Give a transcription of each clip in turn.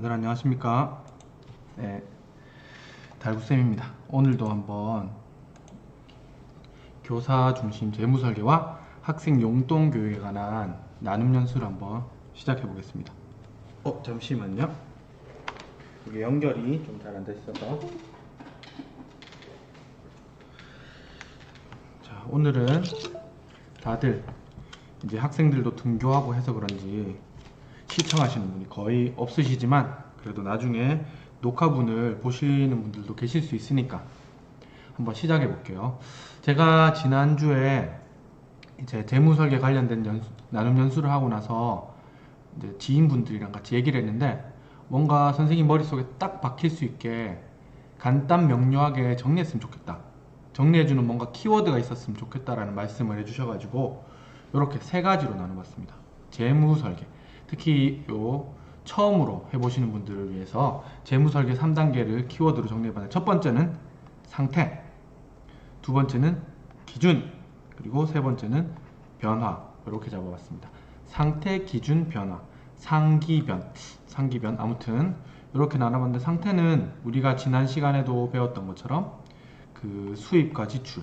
다들 안녕하십니까? 네, 달구쌤입니다. 오늘도 한번 교사 중심 재무 설계와 학생 용돈 교육에 관한 나눔 연수를 한번 시작해 보겠습니다. 잠시만요. 이게 연결이 좀 잘 안 됐어서. 자, 오늘은 다들 이제 학생들도 등교하고 해서 그런지 시청하시는 분이 거의 없으시지만 그래도 나중에 녹화분을 보시는 분들도 계실 수 있으니까 한번 시작해 볼게요. 제가 지난주에 이제 재무설계 관련된 나눔 연수를 하고 나서 이제 지인분들이랑 같이 얘기를 했는데 뭔가 선생님 머릿속에 딱 박힐 수 있게 간단 명료하게 정리했으면 좋겠다. 정리해주는 뭔가 키워드가 있었으면 좋겠다라는 말씀을 해주셔가지고 이렇게 세 가지로 나눠봤습니다. 재무설계. 특히 처음으로 해보시는 분들을 위해서 재무설계 3단계를 키워드로 정리해봤는데 첫 번째는 상태, 두 번째는 기준, 그리고 세 번째는 변화. 이렇게 잡아봤습니다. 상태, 기준, 변화, 상기변 아무튼 이렇게 나눠봤는데 상태는 우리가 지난 시간에도 배웠던 것처럼 그 수입과 지출,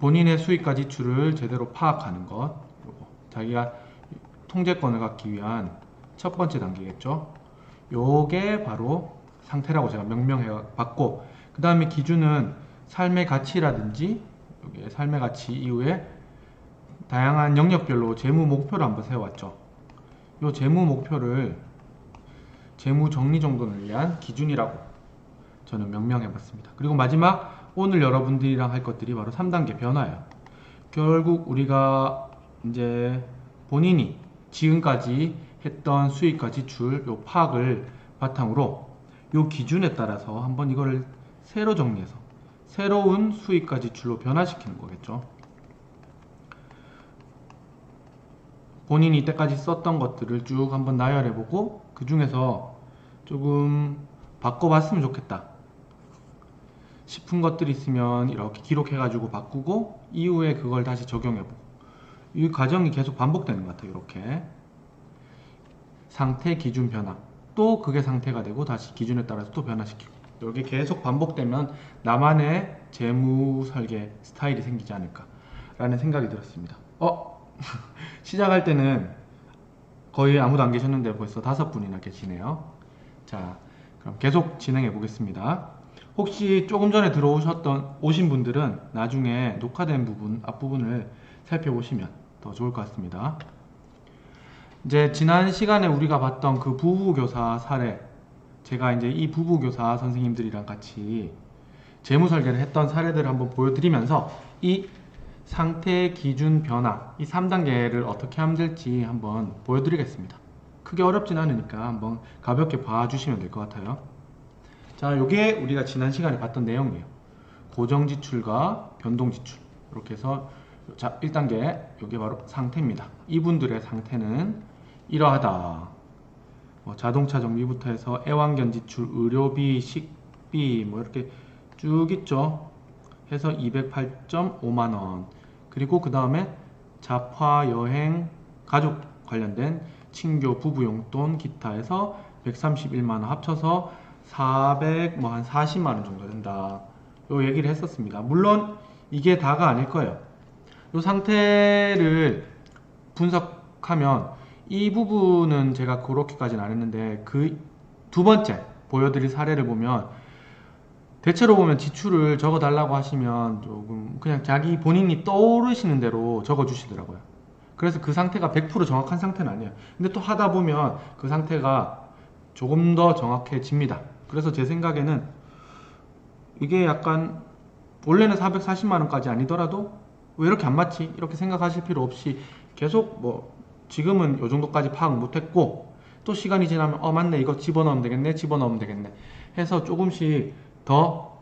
본인의 수입과 지출을 제대로 파악하는 것, 자기가 통제권을 갖기 위한 첫 번째 단계겠죠. 요게 바로 상태라고 제가 명명해 봤고, 그 다음에 기준은 삶의 가치라든지 여기 삶의 가치 이후에 다양한 영역별로 재무 목표를 한번 세워왔죠. 요 재무 목표를 재무 정리 정돈을 위한 기준이라고 저는 명명해 봤습니다. 그리고 마지막 오늘 여러분들이랑 할 것들이 바로 3단계 변화예요. 결국 우리가 이제 본인이 지금까지 했던 수익과 지출 요 파악을 바탕으로 요 기준에 따라서 한번 이거를 새로 정리해서 새로운 수익과 지출로 변화시키는 거겠죠. 본인이 이때까지 썼던 것들을 쭉 한번 나열해보고 그 중에서 조금 바꿔봤으면 좋겠다 싶은 것들이 있으면 이렇게 기록해가지고 바꾸고 이후에 그걸 다시 적용해보고 이 과정이 계속 반복되는 것 같아요. 이렇게 상태, 기준, 변화, 또 그게 상태가 되고 다시 기준에 따라서 또 변화시키고 이게 계속 반복되면 나만의 재무 설계 스타일이 생기지 않을까 라는 생각이 들었습니다. 시작할 때는 거의 아무도 안 계셨는데 벌써 5분이나 계시네요. 자, 그럼 계속 진행해 보겠습니다. 혹시 조금 전에 오신 분들은 나중에 녹화된 부분, 앞부분을 살펴보시면 더 좋을 것 같습니다. 이제 지난 시간에 우리가 봤던 그 부부교사 사례, 제가 이제 이 부부교사 선생님들이랑 같이 재무 설계를 했던 사례들을 한번 보여드리면서 이 상태, 기준, 변화, 이 3단계를 어떻게 하면 될지 한번 보여드리겠습니다. 크게 어렵진 않으니까 한번 가볍게 봐주시면 될 것 같아요. 자, 요게 우리가 지난 시간에 봤던 내용이에요. 고정지출과 변동지출. 이렇게 해서 자, 1단계, 요게 바로 상태입니다. 이분들의 상태는 이러하다. 자동차 정비부터 해서 애완견 지출, 의료비, 식비, 이렇게 쭉 있죠. 해서 208.5만원. 그리고 그 다음에 잡화, 여행, 가족 관련된 친교, 부부 용돈, 기타 해서 131만원 합쳐서 400, 한 40만원 정도 된다. 요 얘기를 했었습니다. 물론 이게 다가 아닐 거예요. 요 상태를 분석하면 이 부분은 제가 그렇게까지는 안 했는데 그 두 번째 보여드릴 사례를 보면 대체로 보면 지출을 적어 달라고 하시면 조금 그냥 자기 본인이 떠오르시는 대로 적어 주시더라고요. 그래서 그 상태가 100% 정확한 상태는 아니에요. 근데 또 하다 보면 그 상태가 조금 더 정확해집니다. 그래서 제 생각에는 이게 약간 원래는 440만원까지 아니더라도 왜 이렇게 안 맞지? 이렇게 생각하실 필요 없이 계속 지금은 요 정도까지 파악 못했고 또 시간이 지나면 맞네, 이거 집어넣으면 되겠네 해서 조금씩 더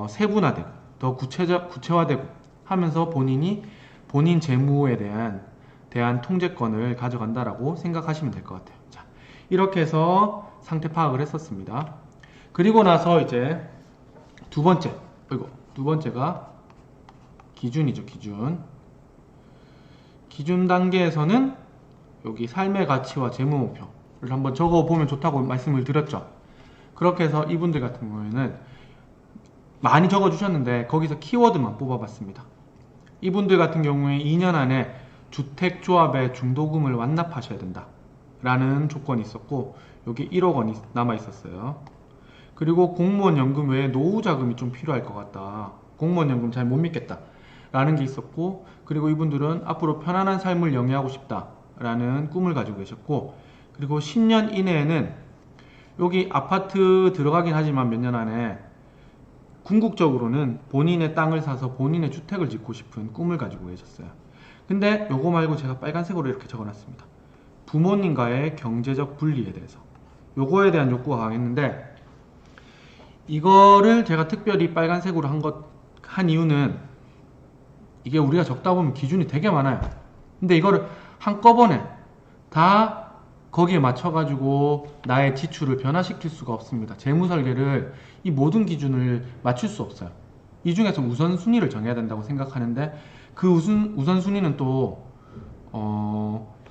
세분화되고 더 구체화되고 하면서 본인 재무에 대한 통제권을 가져간다라고 생각하시면 될 것 같아요. 자, 이렇게 해서 상태 파악을 했었습니다. 그리고 나서 이제 두 번째가 기준이죠. 기준 단계에서는 여기 삶의 가치와 재무 목표를 거를 한번 적어보면 좋다고 말씀을 드렸죠. 그렇게 해서 이분들 같은 경우에는 많이 적어주셨는데 거기서 키워드만 뽑아봤습니다. 이분들 같은 경우에 2년 안에 주택조합의 중도금을 완납하셔야 된다 라는 조건이 있었고, 여기 1억 원이 남아 있었어요. 그리고 공무원 연금 외에 노후자금이 좀 필요할 것 같다, 공무원 연금 잘 못 믿겠다 라는 게 있었고, 그리고 이분들은 앞으로 편안한 삶을 영위하고 싶다 라는 꿈을 가지고 계셨고, 그리고 10년 이내에는 여기 아파트 들어가긴 하지만 몇 년 안에 궁극적으로는 본인의 땅을 사서 본인의 주택을 짓고 싶은 꿈을 가지고 계셨어요. 근데 요거 말고 제가 빨간색으로 이렇게 적어놨습니다. 부모님과의 경제적 분리에 대해서, 요거에 대한 욕구가 강했는데, 이거를 제가 특별히 빨간색으로 한 이유는, 이게 우리가 적다 보면 기준이 되게 많아요. 근데 이거를 한꺼번에 다 거기에 맞춰가지고 나의 지출을 변화시킬 수가 없습니다. 재무설계를 이 모든 기준을 맞출 수 없어요. 이 중에서 우선순위를 정해야 된다고 생각하는데, 그 우선순위는 또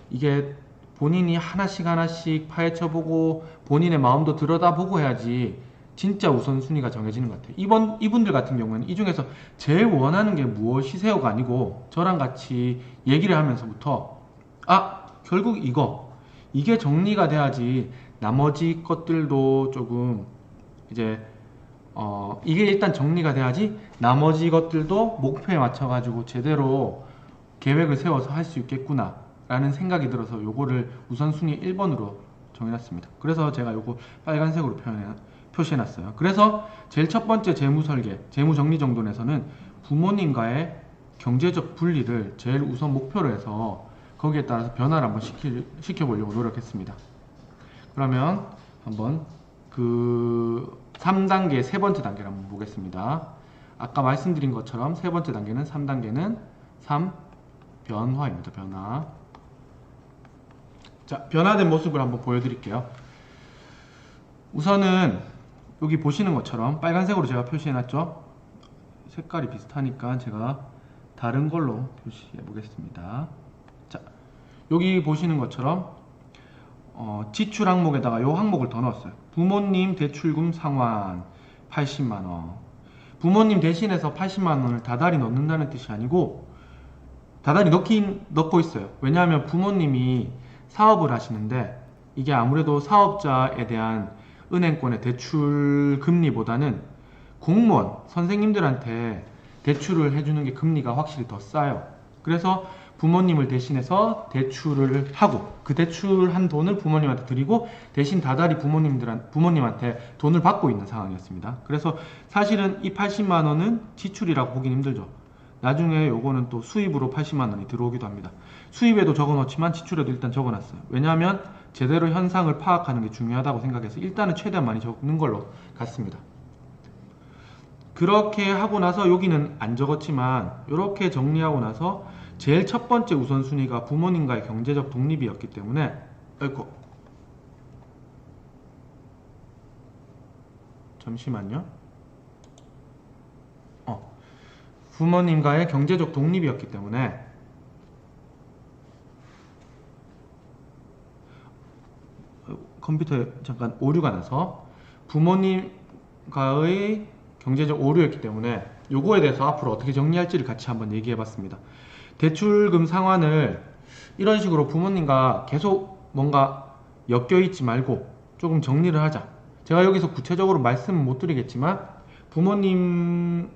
이게 본인이 하나씩 파헤쳐보고 본인의 마음도 들여다보고 해야지 진짜 우선순위가 정해지는 것 같아요. 이분들 같은 경우는 이 중에서 제일 원하는 게 무엇이세요가 아니고, 저랑 같이 얘기를 하면서부터 결국 이게 정리가 돼야지 나머지 것들도 조금 이제 이게 일단 정리가 돼야지 나머지 것들도 목표에 맞춰가지고 제대로 계획을 세워서 할 수 있겠구나 라는 생각이 들어서 요거를 우선순위 1번으로 정해놨습니다. 그래서 제가 요거 빨간색으로 표시해놨어요. 그래서 제일 첫 번째 재무설계, 재무정리정돈에서는 부모님과의 경제적 분리를 제일 우선 목표로 해서 거기에 따라서 변화를 한번 시켜보려고 노력했습니다. 그러면 한번 그 3단계 세 번째 단계를 한번 보겠습니다. 아까 말씀드린 것처럼 세 번째 단계는 3단계는 3 변화입니다. 변화. 자, 변화된 모습을 한번 보여드릴게요. 우선은 여기 보시는 것처럼 빨간색으로 제가 표시해놨죠. 색깔이 비슷하니까 제가 다른 걸로 표시해 보겠습니다. 자, 여기 보시는 것처럼 지출 항목에다가 이 항목을 더 넣었어요. 부모님 대출금 상환 80만원. 부모님 대신해서 80만원을 다달이 넣는다는 뜻이 아니고, 다달이 넣고 있어요. 왜냐하면 부모님이 사업을 하시는데, 이게 아무래도 사업자에 대한 은행권의 대출 금리보다는 공무원, 선생님들한테 대출을 해주는 게 금리가 확실히 더 싸요. 그래서 부모님을 대신해서 대출을 하고, 그 대출한 돈을 부모님한테 드리고 대신 다달이 부모님한테 돈을 받고 있는 상황이었습니다. 그래서 사실은 이 80만원은 지출이라고 보긴 힘들죠. 나중에 요거는 또 수입으로 80만원이 들어오기도 합니다. 수입에도 적어놓지만 지출에도 일단 적어놨어요. 왜냐하면 제대로 현상을 파악하는 게 중요하다고 생각해서 일단은 최대한 많이 적는 걸로 갔습니다. 그렇게 하고 나서 여기는 안 적었지만 이렇게 정리하고 나서 제일 첫 번째 우선순위가 부모님과의 경제적 독립이었기 때문에, 잠시만요. 부모님과의 경제적 독립이었기 때문에 컴퓨터에 잠깐 오류가 나서, 부모님과의 경제적 오류였기 때문에 요거에 대해서 앞으로 어떻게 정리할지를 같이 한번 얘기해 봤습니다. 대출금 상환을 이런 식으로 부모님과 계속 뭔가 엮여 있지 말고 조금 정리를 하자. 제가 여기서 구체적으로 말씀은 못 드리겠지만 부모님을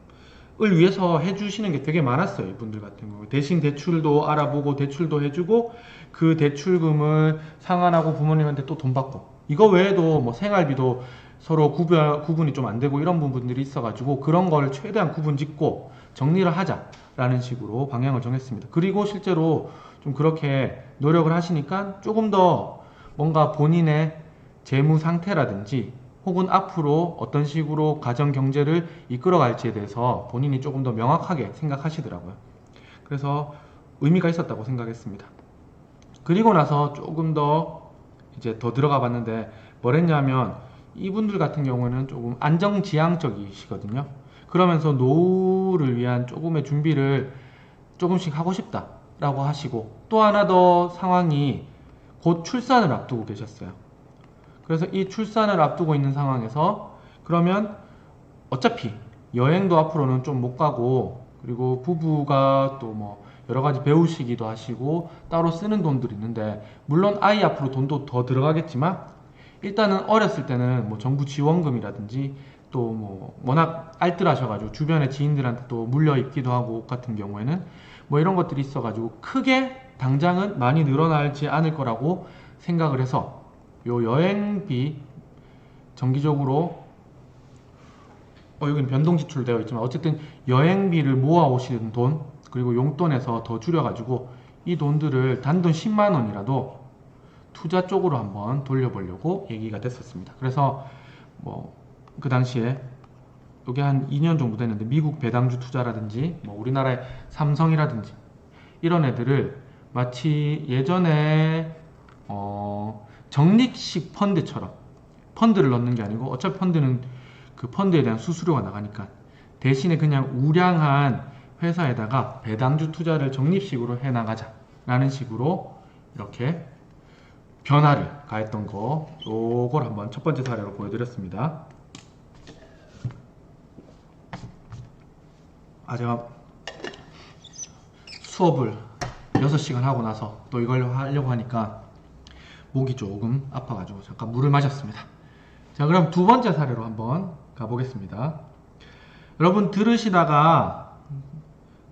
위해서 해주시는 게 되게 많았어요. 이분들 같은 경우 대신 대출도 알아보고 대출도 해주고 그 대출금을 상환하고 부모님한테 또 돈 받고, 이거 외에도 뭐 생활비도 서로 구분이 좀 안 되고 이런 부분들이 있어가지고 그런 걸 최대한 구분 짓고 정리를 하자라는 식으로 방향을 정했습니다. 그리고 실제로 좀 그렇게 노력을 하시니까 조금 더 뭔가 본인의 재무 상태라든지 혹은 앞으로 어떤 식으로 가정 경제를 이끌어 갈지에 대해서 본인이 조금 더 명확하게 생각하시더라고요. 그래서 의미가 있었다고 생각했습니다. 그리고 나서 조금 더 이제 더 들어가 봤는데 뭐랬냐면, 이분들 같은 경우는 조금 안정지향적이시거든요. 그러면서 노후를 위한 조금의 준비를 조금씩 하고 싶다라고 하시고, 또 하나 더 상황이 곧 출산을 앞두고 계셨어요. 그래서 이 출산을 앞두고 있는 상황에서 그러면 어차피 여행도 앞으로는 좀 못 가고, 그리고 부부가 또 뭐 여러 가지 배우시기도 하시고 따로 쓰는 돈들이 있는데, 물론 아이 앞으로 돈도 더 들어가겠지만 일단은 어렸을 때는 뭐 정부 지원금이라든지 또 뭐 워낙 알뜰하셔가지고 주변의 지인들한테 또 물려 입기도 하고, 옷 같은 경우에는 뭐 이런 것들이 있어가지고 크게 당장은 많이 늘어나지 않을 거라고 생각을 해서 요 여행비 정기적으로 여기는 변동 지출되어 있지만 어쨌든 여행비를 모아 오시는 돈, 그리고 용돈에서 더 줄여가지고 이 돈들을 단돈 10만 원이라도 투자 쪽으로 한번 돌려보려고 얘기가 됐었습니다. 그래서 뭐 그 당시에 이게 한 2년 정도 됐는데 미국 배당주 투자라든지 뭐 우리나라의 삼성이라든지 이런 애들을 마치 예전에 적립식 펀드처럼 펀드를 넣는 게 아니고, 어차피 펀드는 그 펀드에 대한 수수료가 나가니까 대신에 그냥 우량한 회사에다가 배당주 투자를 적립식으로 해나가자 라는 식으로 이렇게 변화를 가했던 거, 요걸 한번 첫 번째 사례로 보여드렸습니다. 제가 수업을 6시간 하고 나서 또 이걸 하려고 하니까 목이 조금 아파가지고 잠깐 물을 마셨습니다. 자, 그럼 두 번째 사례로 한번 가보겠습니다. 여러분 들으시다가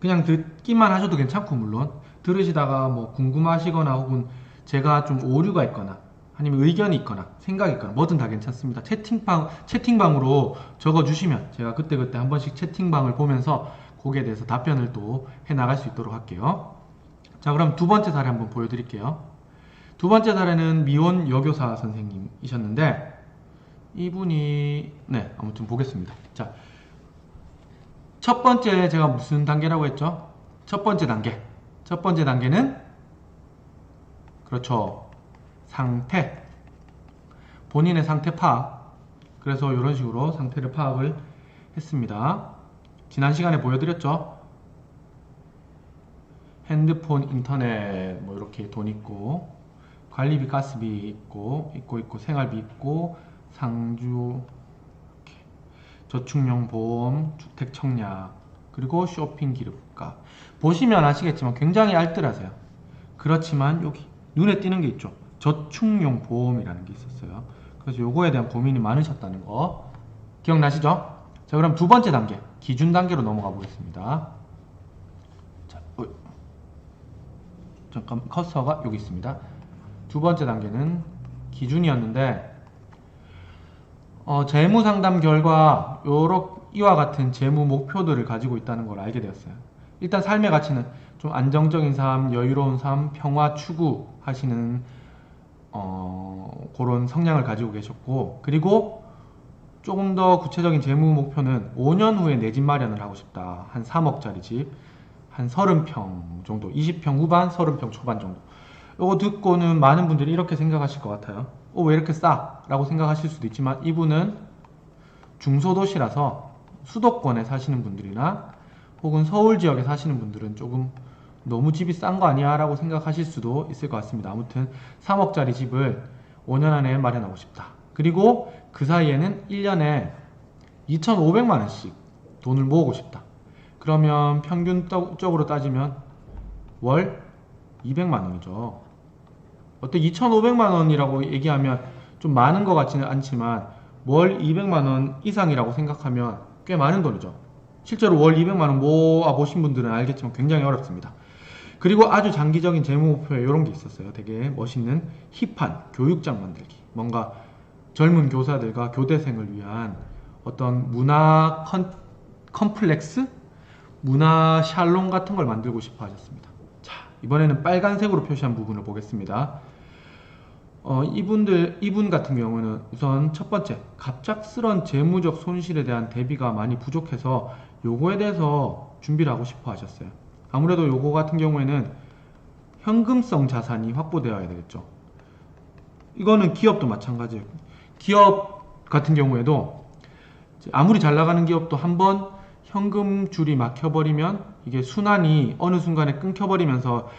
그냥 듣기만 하셔도 괜찮고, 물론 들으시다가 뭐 궁금하시거나 혹은 제가 좀 오류가 있거나 아니면 의견이 있거나 생각이 있거나 뭐든 다 괜찮습니다. 채팅방으로 적어주시면 제가 그때그때 한 번씩 채팅방을 보면서 거기에 대해서 답변을 또 해나갈 수 있도록 할게요. 자, 그럼 두 번째 사례 한번 보여드릴게요. 두 번째 사례는 미혼 여교사 선생님이셨는데, 이분이 아무튼 보겠습니다. 자, 첫 번째 제가 무슨 단계라고 했죠? 첫 번째 단계는 그렇죠, 상태, 본인의 상태 파악. 그래서 이런 식으로 상태를 파악을 했습니다. 지난 시간에 보여드렸죠? 핸드폰, 인터넷 뭐 이렇게 돈 있고, 관리비, 가스비 있고 생활비 있고, 상주, 저축용 보험, 주택 청약, 그리고 쇼핑 기록가. 보시면 아시겠지만 굉장히 알뜰하세요. 그렇지만 여기 눈에 띄는 게 있죠. 저축용 보험이라는 게 있었어요. 그래서 요거에 대한 고민이 많으셨다는 거 기억나시죠? 자, 그럼 두 번째 단계, 기준 단계로 넘어가 보겠습니다. 자, 잠깐 커서가 여기 있습니다. 두 번째 단계는 기준이었는데, 재무 상담 결과 이와 같은 재무 목표들을 가지고 있다는 걸 알게 되었어요. 일단 삶의 가치는 좀 안정적인 삶, 여유로운 삶, 평화 추구하시는 그런 성향을 가지고 계셨고, 그리고 조금 더 구체적인 재무 목표는 5년 후에 내 집 마련을 하고 싶다. 한 3억짜리 집, 한 30평 정도, 20평 후반, 30평 초반 정도. 이거 듣고는 많은 분들이 이렇게 생각하실 것 같아요. 왜 이렇게 싸? 라고 생각하실 수도 있지만, 이분은 중소도시라서 수도권에 사시는 분들이나 혹은 서울 지역에 사시는 분들은 조금 너무 집이 싼 거 아니야? 라고 생각하실 수도 있을 것 같습니다. 아무튼 3억짜리 집을 5년 안에 마련하고 싶다. 그리고 그 사이에는 1년에 2,500만 원씩 돈을 모으고 싶다. 그러면 평균적으로 따지면 월 200만 원이죠. 어때? 2,500만 원이라고 얘기하면 좀 많은 것 같지는 않지만 월 200만 원 이상이라고 생각하면 꽤 많은 돈이죠. 실제로 월 200만 원 모아보신 분들은 알겠지만 굉장히 어렵습니다. 그리고 아주 장기적인 재무 목표에 이런 게 있었어요. 되게 멋있는 힙한 교육장 만들기. 뭔가 젊은 교사들과 교대생을 위한 어떤 문화 컴플렉스? 문화 샬롬 같은 걸 만들고 싶어 하셨습니다. 자, 이번에는 빨간색으로 표시한 부분을 보겠습니다. 이분 같은 경우는 우선 첫 번째, 갑작스런 재무적 손실에 대한 대비가 많이 부족해서 요거에 대해서 준비를 하고 싶어 하셨어요. 아무래도 요거 같은 경우에는 현금성 자산이 확보되어야 되겠죠. 이거는 기업도 마찬가지예요. 기업 같은 경우에도 아무리 잘 나가는 기업도 한번 현금줄이 막혀버리면 이게 순환이 어느 순간에 끊겨버리면서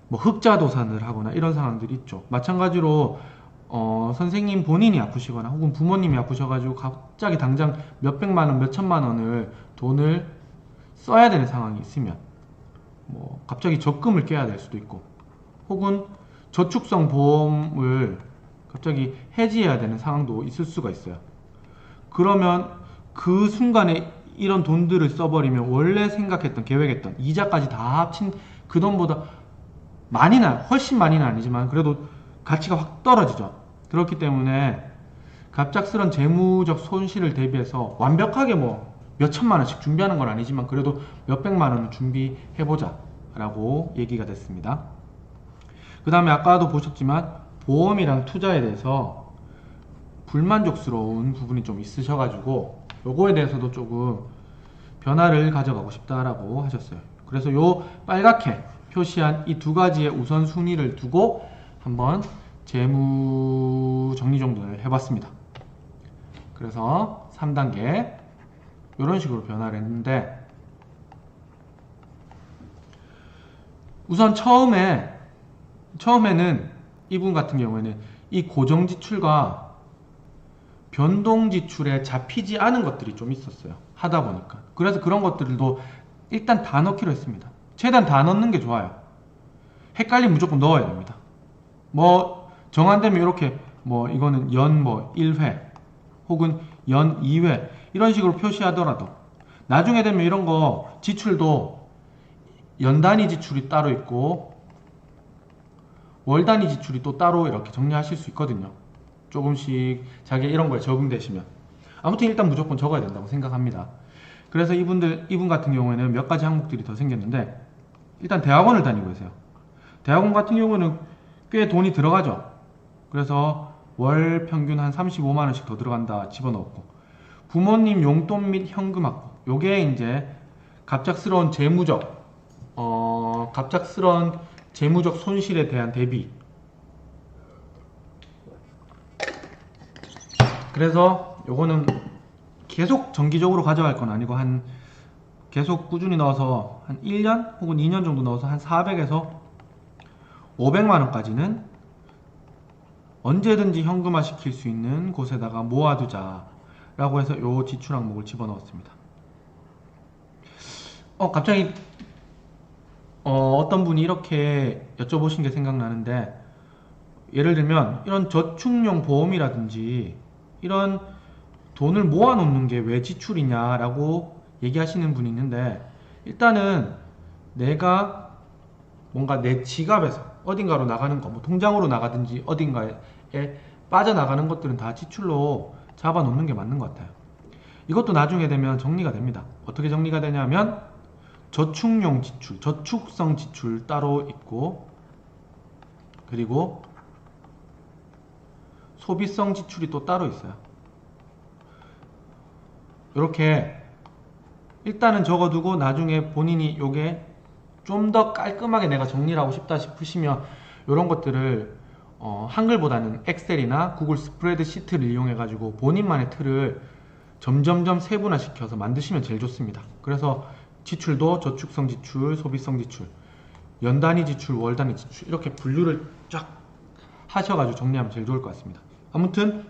뭐 흑자 도산을 하거나 이런 상황들이 있죠. 마찬가지로 선생님 본인이 아프시거나 혹은 부모님이 아프셔가지고 갑자기 당장 몇백만 원, 몇천만 원을 돈을 써야 되는 상황이 있으면 뭐 갑자기 적금을 깨야 될 수도 있고 혹은 저축성 보험을 갑자기 해지해야 되는 상황도 있을 수가 있어요. 그러면 그 순간에 이런 돈들을 써버리면 원래 생각했던 계획했던 이자까지 다 합친 그 돈보다 훨씬 많이는 아니지만 그래도 가치가 확 떨어지죠. 그렇기 때문에 갑작스런 재무적 손실을 대비해서 완벽하게 뭐 몇천만 원씩 준비하는 건 아니지만 그래도 몇백만 원은 준비해보자 라고 얘기가 됐습니다. 그 다음에 아까도 보셨지만 보험이랑 투자에 대해서 불만족스러운 부분이 좀 있으셔가지고 요거에 대해서도 조금 변화를 가져가고 싶다라고 하셨어요. 그래서 요 빨갛게 표시한 이 두 가지의 우선순위를 두고 한번 재무 정리정돈을 해봤습니다. 그래서 3단계 이런 식으로 변화를 했는데 우선 처음에는 이분 같은 경우에는 이 고정지출과 변동지출에 잡히지 않은 것들이 좀 있었어요. 하다 보니까. 그래서 그런 것들도 일단 다 넣기로 했습니다. 최대한 다 넣는 게 좋아요. 헷갈리면 무조건 넣어야 됩니다. 뭐 정 안 되면 이렇게 뭐 이거는 연 1회 혹은 연 2회 이런 식으로 표시하더라도 나중에 되면 이런 거 지출도 연 단위 지출이 따로 있고 월 단위 지출이 또 따로 이렇게 정리하실 수 있거든요. 조금씩 자기 이런 거에 적응되시면 아무튼 일단 무조건 적어야 된다고 생각합니다. 그래서 이분 같은 경우에는 몇 가지 항목들이 더 생겼는데 일단 대학원을 다니고 계세요. 대학원 같은 경우는 꽤 돈이 들어가죠. 그래서 월 평균 한 35만원씩 더 들어간다 집어넣었고 부모님 용돈 및 현금 확보 요게 이제 갑작스러운 재무적 손실에 대한 대비. 그래서 요거는 계속 정기적으로 가져갈 건 아니고 계속 꾸준히 넣어서 한 1년 혹은 2년 정도 넣어서 한 400에서 500만원까지는 언제든지 현금화 시킬 수 있는 곳에다가 모아두자 라고 해서 요 지출 항목을 집어넣었습니다. 갑자기 어떤 분이 이렇게 여쭤보신 게 생각나는데 예를 들면 이런 저축용 보험이라든지 이런 돈을 모아놓는 게 왜 지출이냐 라고 얘기하시는 분이 있는데 일단은 내가 뭔가 내 지갑에서 어딘가로 나가는 거, 뭐 통장으로 나가든지 어딘가에 빠져나가는 것들은 다 지출로 잡아놓는 게 맞는 것 같아요. 이것도 나중에 되면 정리가 됩니다. 어떻게 정리가 되냐면 저축용 지출, 저축성 지출 따로 있고 그리고 소비성 지출이 또 따로 있어요. 이렇게 일단은 적어두고 나중에 본인이 요게 좀 더 깔끔하게 내가 정리를 하고 싶다 싶으시면 이런 것들을 한글보다는 엑셀이나 구글 스프레드시트를 이용해 가지고 본인만의 틀을 점점점 세분화 시켜서 만드시면 제일 좋습니다. 그래서 지출도 저축성 지출, 소비성 지출, 연단위 지출, 월단위 지출 이렇게 분류를 쫙 하셔가지고 정리하면 제일 좋을 것 같습니다. 아무튼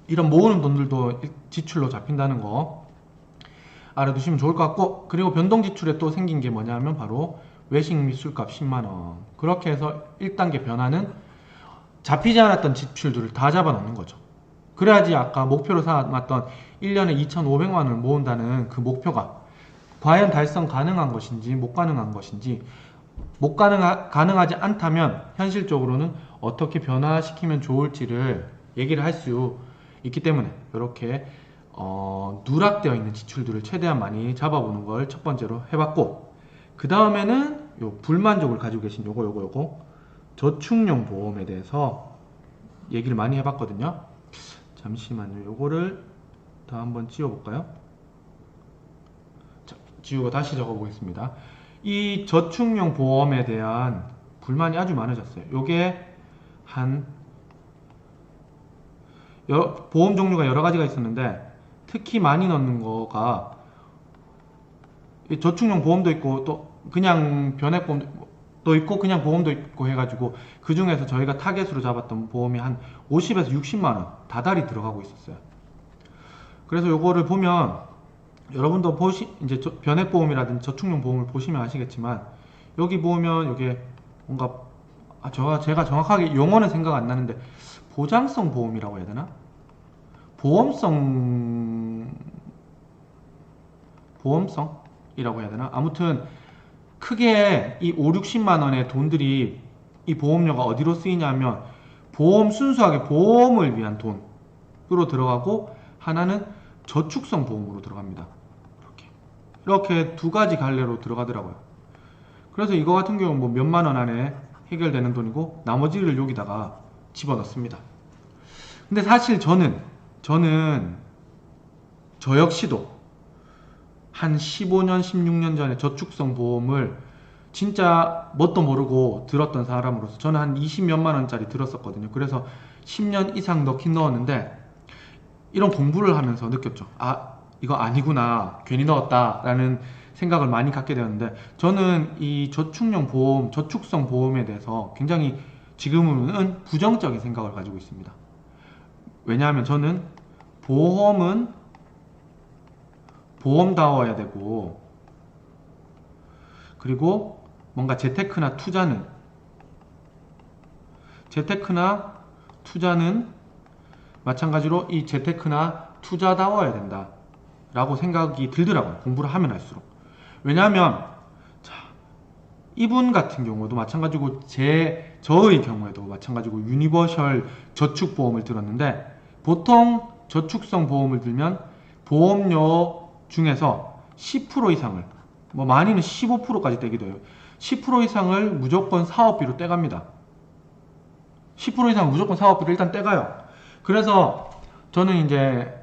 이런 모으는 돈들도 지출로 잡힌다는 거 알아두시면 좋을 것 같고 그리고 변동지출에 또 생긴 게 뭐냐면 바로 외식 및 술값 10만원 그렇게 해서 1단계 변화는 잡히지 않았던 지출들을 다 잡아놓는 거죠. 그래야지 아까 목표로 삼았던 1년에 2,500만원을 모은다는 그 목표가 과연 달성 가능한 것인지 못 가능한 것인지 가능하지 않다면 현실적으로는 어떻게 변화시키면 좋을지를 얘기를 할 수 있기 때문에 이렇게 누락되어 있는 지출들을 최대한 많이 잡아보는 걸 첫 번째로 해봤고 그 다음에는 요 불만족을 가지고 계신 요거 저축용 보험에 대해서 얘기를 많이 해봤거든요. 잠시만요. 요거를 다 한번 지워볼까요? 자, 지우고 다시 적어보겠습니다. 이 저축용 보험에 대한 불만이 아주 많아졌어요. 요게 보험 종류가 여러 가지가 있었는데 특히 많이 넣는 거가 저축용 보험도 있고 또 그냥 변액보험도 있고 그냥 보험도 있고 해가지고 그 중에서 저희가 타겟으로 잡았던 보험이 한 50에서 60만 원 다달이 들어가고 있었어요. 그래서 요거를 보면 여러분도 이제 변액보험이라든지 저축용 보험을 보시면 아시겠지만 여기 보면 이게 뭔가 제가 정확하게 용어는 생각 안 나는데 보장성 보험이라고 해야 되나? 보험성이라고 해야 되나? 아무튼 크게 이 5, 60만 원의 돈들이 이 보험료가 어디로 쓰이냐면 순수하게 보험을 위한 돈으로 들어가고 하나는 저축성 보험으로 들어갑니다. 이렇게 두 가지 갈래로 들어가더라고요. 그래서 이거 같은 경우는 뭐 몇만 원 안에 해결되는 돈이고 나머지를 여기다가 집어넣습니다. 근데 사실 저는 저 역시도 한 15년, 16년 전에 저축성 보험을 진짜 뭣도 모르고 들었던 사람으로서 저는 한 20몇만 원짜리 들었었거든요. 그래서 10년 이상 넣긴 넣었는데 이런 공부를 하면서 느꼈죠. 이거 아니구나, 괜히 넣었다 라는 생각을 많이 갖게 되었는데 저는 이 저축용 보험, 저축성 보험에 대해서 굉장히 지금은 부정적인 생각을 가지고 있습니다. 왜냐하면 저는 보험은 보험다워야 되고, 그리고 뭔가 재테크나 투자는 마찬가지로 이 재테크나 투자다워야 된다 라고 생각이 들더라고요. 공부를 하면 할수록. 왜냐하면 이분 같은 경우도 마찬가지고 저의 경우에도 마찬가지고 유니버셜 저축보험을 들었는데 보통 저축성 보험을 들면 보험료 중에서 10% 이상을, 뭐 많이는 15%까지 떼기도 해요. 10% 이상을 무조건 사업비로 떼갑니다. 10% 이상 무조건 사업비로 일단 떼가요. 그래서 저는 이제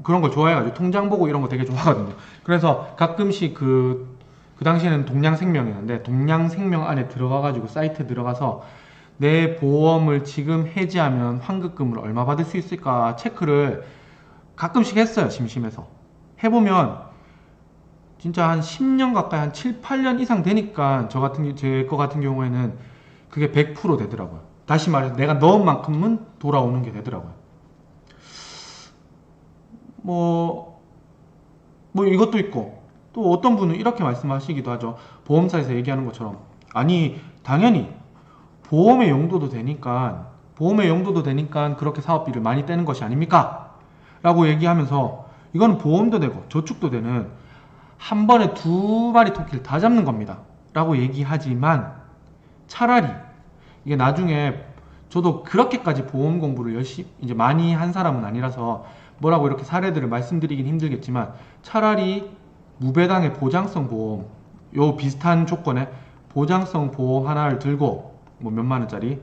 그런 걸 좋아해가지고 통장 보고 이런 거 되게 좋아하거든요. 그래서 가끔씩 그 당시에는 동양생명이었는데 동양생명 안에 들어가가지고 사이트에 들어가서 내 보험을 지금 해지하면 환급금을 얼마 받을 수 있을까 체크를 가끔씩 했어요. 심심해서 해보면 진짜 한 10년 가까이 한 7, 8년 이상 되니까 제 거 같은 경우에는 그게 100% 되더라고요. 다시 말해서 내가 넣은 만큼은 돌아오는 게 되더라고요. 뭐 이것도 있고 또 어떤 분은 이렇게 말씀하시기도 하죠. 보험사에서 얘기하는 것처럼 아니 당연히 보험의 용도도 되니까 그렇게 사업비를 많이 떼는 것이 아닙니까? 라고 얘기하면서 이거는 보험도 되고 저축도 되는 한 번에 두 마리 토끼를 다 잡는 겁니다 라고 얘기하지만 차라리 이게 나중에 저도 그렇게까지 보험 공부를 열심히 이제 많이 한 사람은 아니라서 뭐라고 이렇게 사례들을 말씀드리긴 힘들겠지만 차라리 무배당의 보장성 보험, 요 비슷한 조건의 보장성 보험 하나를 들고 뭐 몇만 원짜리,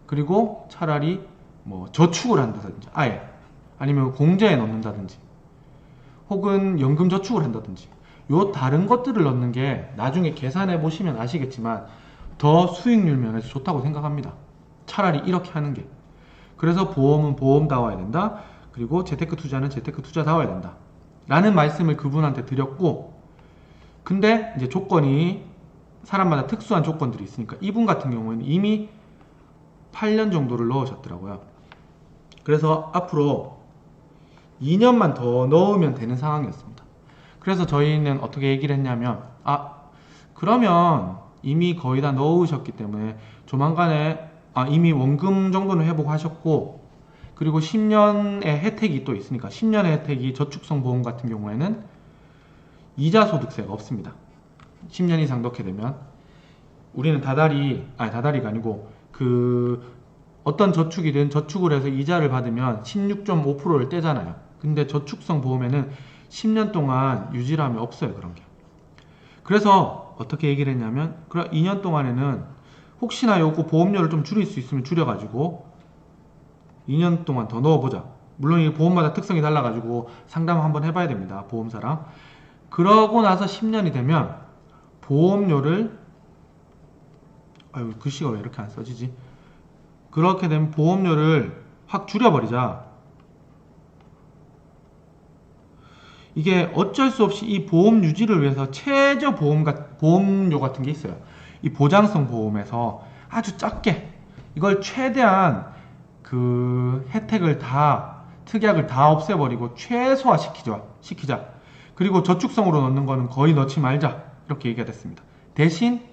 그리고 차라리 뭐 저축을 한다든지 아니면 공제에 넣는다든지 혹은 연금 저축을 한다든지 요 다른 것들을 넣는 게 나중에 계산해 보시면 아시겠지만 더 수익률 면에서 좋다고 생각합니다. 차라리 이렇게 하는 게. 그래서 보험은 보험다워야 된다. 그리고 재테크 투자는 재테크 투자다워야 된다. 라는 말씀을 그분한테 드렸고, 근데 이제 조건이 사람마다 특수한 조건들이 있으니까 이분 같은 경우에는 이미 8년 정도를 넣으셨더라고요. 그래서 앞으로 2년만 더 넣으면 되는 상황이었습니다. 그래서 저희는 어떻게 얘기를 했냐면 그러면 이미 거의 다 넣으셨기 때문에 조만간에 이미 원금 정도는 회복 하셨고, 그리고 10년의 혜택이 또 있으니까 10년의 혜택이 저축성 보험 같은 경우에는 이자 소득세가 없습니다. 10년 이상 넣게 되면 우리는 다달이가 아니고 어떤 저축이든 저축을 해서 이자를 받으면 16.5%를 떼잖아요. 근데 저축성 보험에는 10년 동안 유지를 하면 없어요. 그런 게. 그래서 어떻게 얘기를 했냐면 2년 동안에는 혹시나 요거 보험료를 좀 줄일 수 있으면 줄여가지고 2년 동안 더 넣어보자. 물론 이 보험마다 특성이 달라가지고 상담 한번 해봐야 됩니다. 보험사랑. 그러고 나서 10년이 되면 보험료를 글씨가 왜 이렇게 안 써지지? 그렇게 되면 보험료를 확 줄여버리자. 이게 어쩔 수 없이 이 보험 유지를 위해서 최저 보험 보험료 같은 게 있어요. 이 보장성 보험에서 아주 작게 이걸 최대한 그 혜택을 다, 특약을 다 없애버리고 최소화 시키자. 그리고 저축성으로 넣는 거는 거의 넣지 말자. 이렇게 얘기가 됐습니다. 대신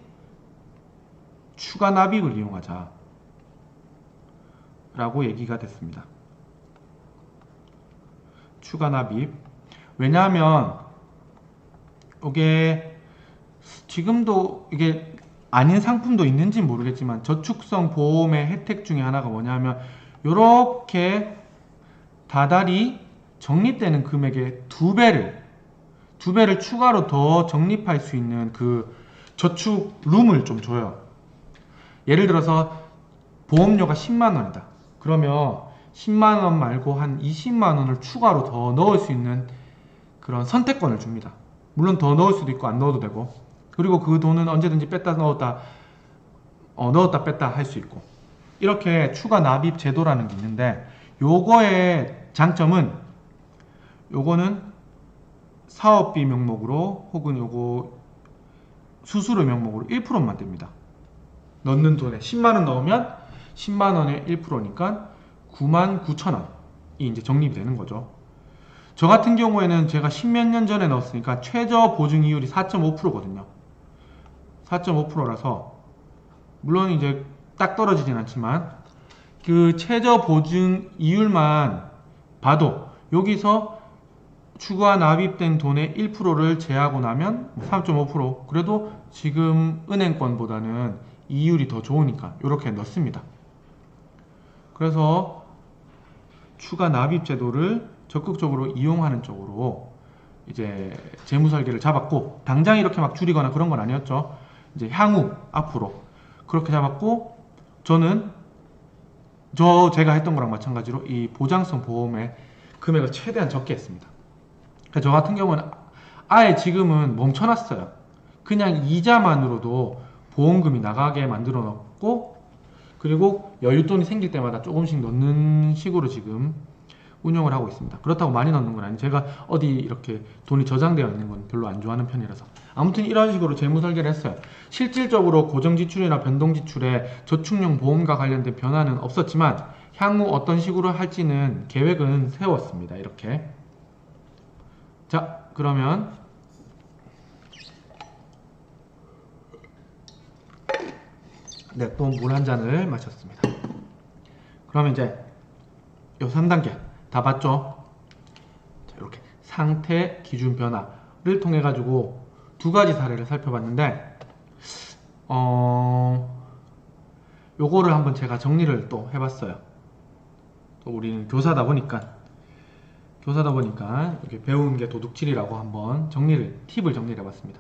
추가 납입을 이용하자 라고 얘기가 됐습니다. 추가 납입. 왜냐하면 이게 지금도 이게 아닌 상품도 있는지 모르겠지만 저축성 보험의 혜택 중에 하나가 뭐냐면 이렇게 다달이 적립되는 금액의 두 배를 추가로 더 적립할 수 있는 그 저축 룸을 좀 줘요. 예를 들어서 보험료가 10만원이다. 그러면 10만원 말고 한 20만원을 추가로 더 넣을 수 있는 그런 선택권을 줍니다. 물론 더 넣을 수도 있고 안 넣어도 되고, 그리고 그 돈은 언제든지 뺐다 넣었다 뺐다 할 수 있고, 이렇게 추가 납입 제도라는 게 있는데, 요거의 장점은 요거는 사업비 명목으로 혹은 요거 수수료 명목으로 1%만 뗍니다. 넣는 돈에 10만원 넣으면 10만원에 1%니까 99,000원이 이제 적립이 되는 거죠. 저 같은 경우에는 제가 10몇 년 전에 넣었으니까 최저 보증 이율이 4.5%거든요. 4.5%라서 물론 이제 딱 떨어지진 않지만 그 최저 보증 이율만 봐도 여기서 추가 납입된 돈의 1%를 제하고 나면 3.5%, 그래도 지금 은행권보다는 이율이 더 좋으니까 이렇게 넣습니다. 그래서 추가 납입 제도를 적극적으로 이용하는 쪽으로 이제 재무 설계를 잡았고, 당장 이렇게 막 줄이거나 그런 건 아니었죠. 이제 향후 앞으로 그렇게 잡았고, 저는 제가 했던 거랑 마찬가지로 이 보장성 보험의 금액을 최대한 적게 했습니다. 저 같은 경우는 아예 지금은 멈춰놨어요. 그냥 이자만으로도 보험금이 나가게 만들어 놓고, 그리고 여윳돈이 생길 때마다 조금씩 넣는 식으로 지금 운영을 하고 있습니다. 그렇다고 많이 넣는 건 아니에요. 제가 어디 이렇게 돈이 저장되어 있는 건 별로 안 좋아하는 편이라서. 아무튼 이런 식으로 재무 설계를 했어요. 실질적으로 고정지출이나 변동지출에 저축용 보험과 관련된 변화는 없었지만 향후 어떤 식으로 할지는 계획은 세웠습니다. 이렇게. 자, 그러면 네, 또 물 한 잔을 마셨습니다. 그러면 이제 요 3단계 다 봤죠? 자, 이렇게 상태 기준 변화를 통해 가지고 두 가지 사례를 살펴봤는데, 요거를 한번 제가 정리를 또 해봤어요. 또 우리는 교사다 보니까 이렇게 배운 게 도둑질이라고 한번 팁을 정리를 해봤습니다.